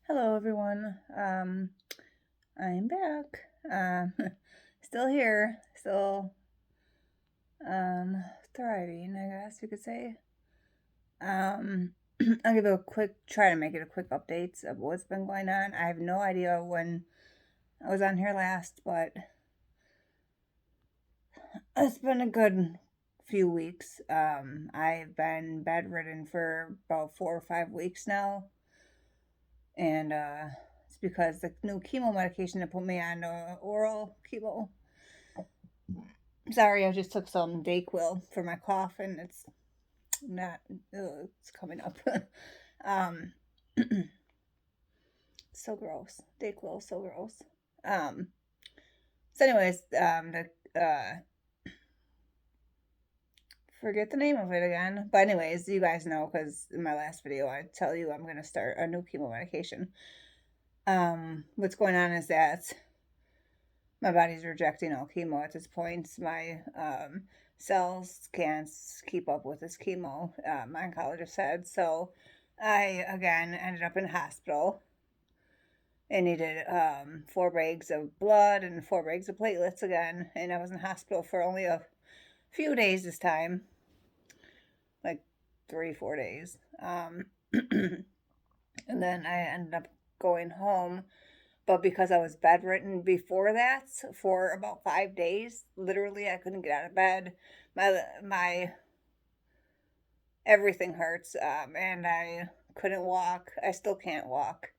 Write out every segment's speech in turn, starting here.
Hello, everyone. I'm back. Still here, still thriving, I guess you could say. Um, I'll give try to make it a quick update of what's been going on. I have no idea when I was on here last, but it's been a good few weeks. I've been bedridden for about 4 or 5 weeks now, and it's because the new chemo medication that put me on oral chemo. Sorry, I just took some Dayquil for my cough, and it's not. It's coming up. um, so gross. Dayquil, so gross. Um, anyways, the forget the name of it again. But anyways, you guys know because in my last video I tell you I'm gonna start a new chemo medication. What's going on is that my body's rejecting all chemo at this point. My cells can't keep up with this chemo, my oncologist said. So I, again, ended up in hospital and needed 4 bags of blood and 4 bags of platelets again. And I was in hospital for only a few days this time, like 3, 4 days. And then I ended up going home, but because I was bedridden before that for about 5 days, literally I couldn't get out of bed. My everything hurts, and I couldn't walk. I still can't walk.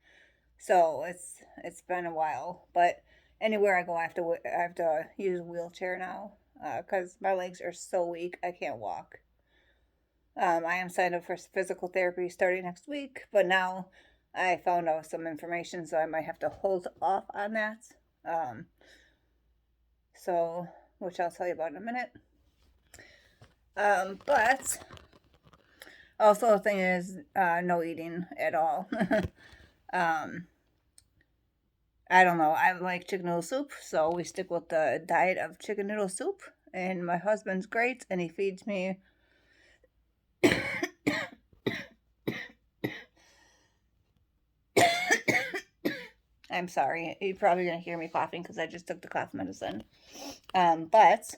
So it's been a while, but anywhere I go, I have to use a wheelchair now because my legs are so weak I can't walk. I am signed up for physical therapy starting next week, but now I found out some information, so I might have to hold off on that. Um, so, which I'll tell you about in a minute. But also the thing is, no eating at all. um, I don't know. I like chicken noodle soup, so we stick with the diet of chicken noodle soup. And my husband's great, and he feeds me. I'm sorry. You're probably going to hear me coughing because I just took the cough medicine. But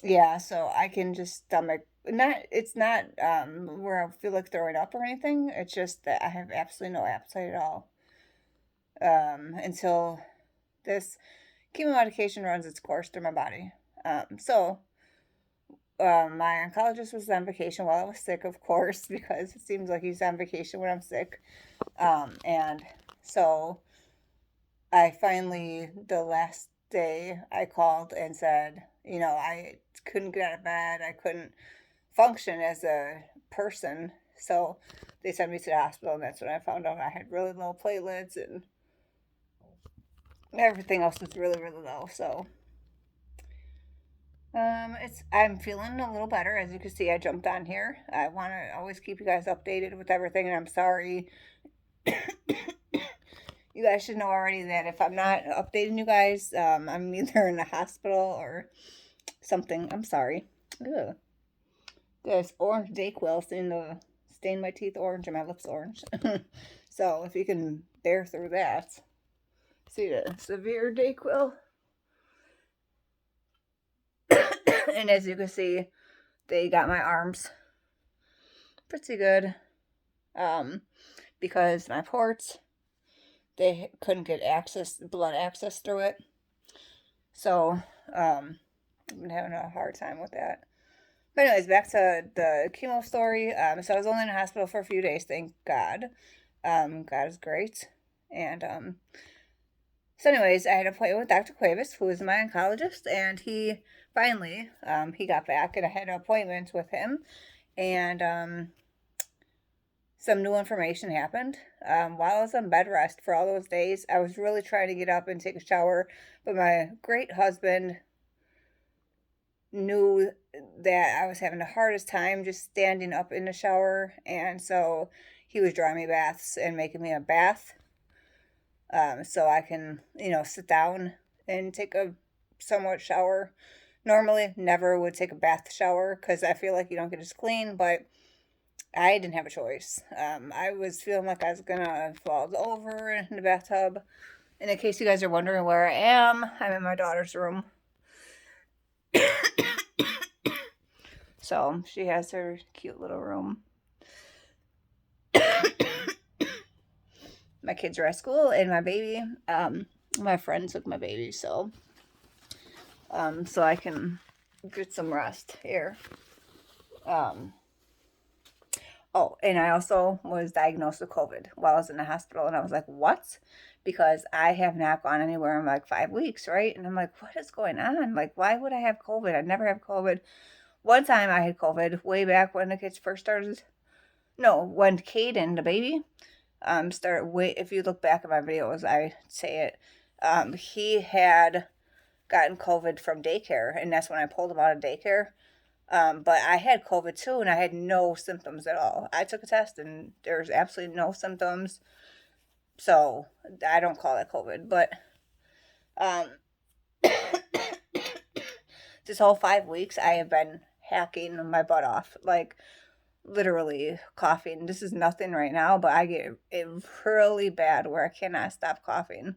yeah, so I can just stomach. It's not where I feel like throwing up or anything. It's just that I have absolutely no appetite at all until this chemo medication runs its course through my body. So my oncologist was on vacation while I was sick, of course, because it seems like he's on vacation when I'm sick. And so I finally, the last day, I called and said, I couldn't get out of bed. I couldn't function as a person. So they sent me to the hospital, and that's when I found out I had really low platelets and everything else was really, really low. So I'm feeling a little better. As you can see, I jumped on here. I want to always keep you guys updated with everything, and I'm sorry. You guys should know already that if I'm not updating you guys, I'm either in the hospital or something. I'm sorry. Ugh. This orange Dayquil seemed to stain my teeth orange and my lips orange. So if you can bear through that. See the severe Dayquil. And as you can see, they got my arms pretty good. Because my ports, they couldn't get blood access through it. So, I've been having a hard time with that. But anyways, back to the chemo story. So I was only in the hospital for a few days, thank God. God is great. And so anyways, I had an appointment with Dr. Cuevas, who is my oncologist, and he finally, he got back, and I had an appointment with him, and some new information happened. While I was on bed rest for all those days, I was really trying to get up and take a shower, but my great husband knew that I was having the hardest time just standing up in the shower, and so he was drawing me baths and making me a bath, so I can, sit down and take a somewhat shower. Normally, never would take a bath shower because I feel like you don't get as clean, but I didn't have a choice. I was feeling like I was gonna fall over in the bathtub. And in case you guys are wondering where I am, I'm in my daughter's room. So she has her cute little room. My kids are at school, and my baby, my friend took my baby, so I can get some rest here. Oh, and I also was diagnosed with COVID while I was in the hospital, and I was like, what? Because I have not gone anywhere in like 5 weeks, right? And I'm like, what is going on? Like, why would I have COVID? I never have COVID. One time I had COVID way back when the kids first started. No, when Caden, the baby, if you look back at my videos, I say it. He had gotten COVID from daycare, and that's when I pulled him out of daycare. But I had COVID too, and I had no symptoms at all. I took a test, and there's absolutely no symptoms. So I don't call it COVID. But um, this whole 5 weeks, I have been hacking my butt off, like literally coughing. This is nothing right now, but I get it really bad where I cannot stop coughing,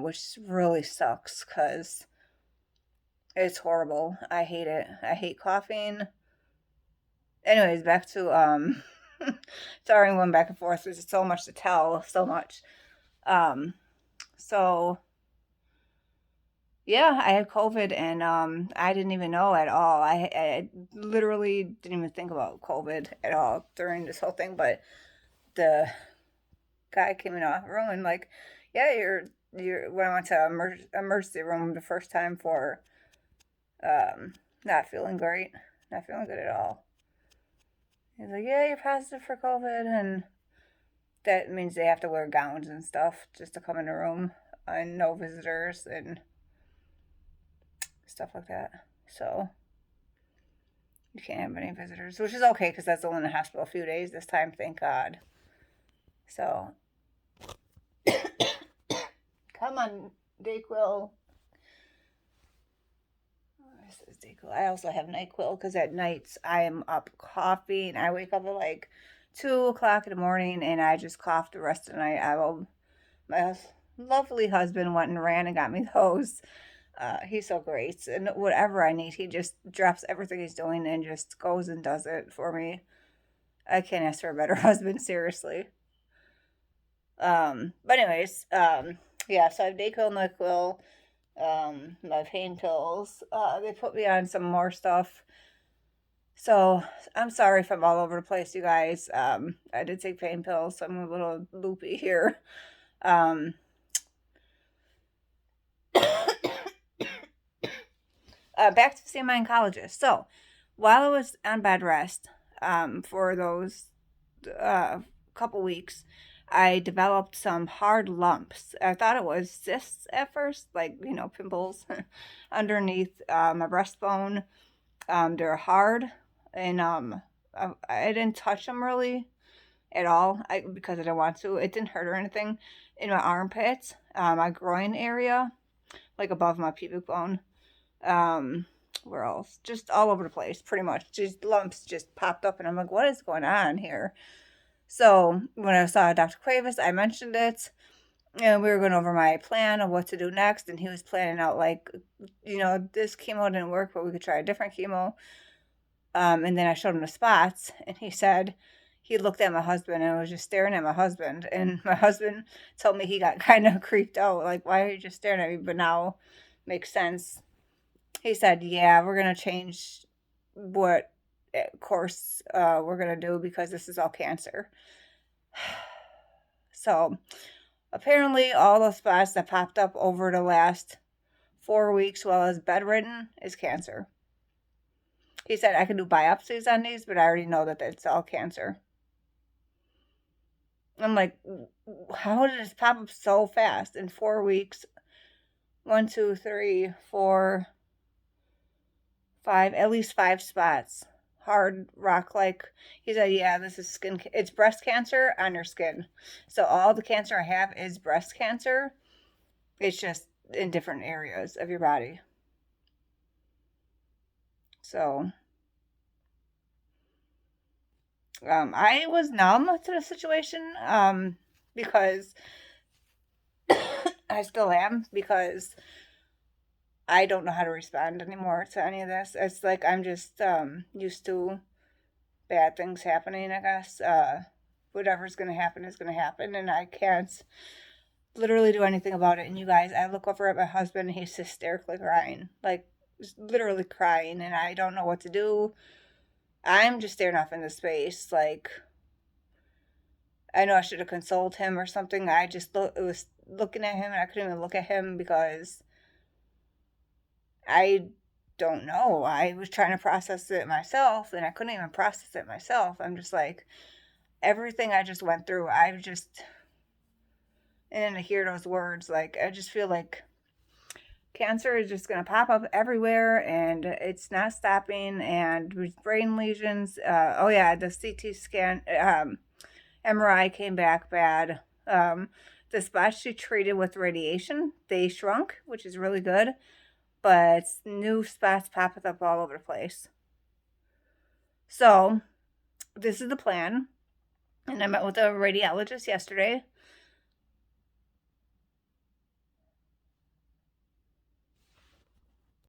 which really sucks because it's horrible. I hate it. I hate coughing. Anyways, back to sorry, I'm going back and forth. There's so much to tell, so much. Um, so yeah, I had COVID, and I didn't even know at all. I literally didn't even think about COVID at all during this whole thing. But the guy came in the room and like, yeah, you're. When I went to emergency room the first time for not feeling great, not feeling good at all. He's like, yeah, you're positive for COVID, and that means they have to wear gowns and stuff just to come in the room, and no visitors and stuff like that. So you can't have any visitors, which is okay because that's only in the hospital a few days this time, thank God. So come on, Dayquil. This is Dayquil. I also have NyQuil because at nights I am up coughing. I wake up at like 2 o'clock in the morning and I just cough the rest of the night. My lovely husband went and ran and got me those. He's so great. And whatever I need, he just drops everything he's doing and just goes and does it for me. I can't ask for a better husband, seriously. But anyways, yeah, so I have Dayquil, NyQuil, my pain pills. They put me on some more stuff. So I'm sorry if I'm all over the place, you guys. I did take pain pills, so I'm a little loopy here. Back to seeing my oncologist. So while I was on bed rest for those couple weeks, I developed some hard lumps. I thought it was cysts at first, like, pimples underneath my breastbone. They're hard, and I didn't touch them really at all because I didn't want to. It didn't hurt or anything. In my armpits, my groin area, like above my pubic bone. Where else? Just all over the place, pretty much. Just lumps just popped up, and I'm like, what is going on here? So when I saw Dr. Cuevas, I mentioned it, and we were going over my plan of what to do next, and he was planning out like, this chemo didn't work, but we could try a different chemo. And then I showed him the spots, and he said he looked at my husband and was just staring at my husband, and my husband told me he got kind of creeped out, like, why are you just staring at me? But now makes sense. He said, yeah, we're going to change what course we're going to do because this is all cancer. So apparently all the spots that popped up over the last 4 weeks while I was bedridden is cancer. He said I can do biopsies on these, but I already know that it's all cancer. I'm like, how did this pop up so fast in 4 weeks? 1, 2, 3, 4, 5, at least 5 spots. Hard rock like. He said, yeah, this is it's breast cancer on your skin. So all the cancer I have is breast cancer. It's just in different areas of your body. So I was numb to the situation, because I still am, because I don't know how to respond anymore to any of this. It's like I'm just used to bad things happening, I guess. Whatever's going to happen is going to happen, and I can't literally do anything about it. And you guys, I look over at my husband, and he's hysterically crying, like just literally crying, and I don't know what to do. I'm just staring off into space, like I know I should have consoled him or something. I just it was looking at him, and I couldn't even look at him because I don't know. I was trying to process it myself, and I couldn't even process it myself. I'm just like, everything I just went through, I've just, and to hear those words, like, I just feel like cancer is just going to pop up everywhere, and it's not stopping. And with brain lesions, oh yeah, the CT scan, MRI came back bad. The spots she treated with radiation, they shrunk, which is really good, but new spots popping up all over the place. So this is the plan. And I met with a radiologist yesterday.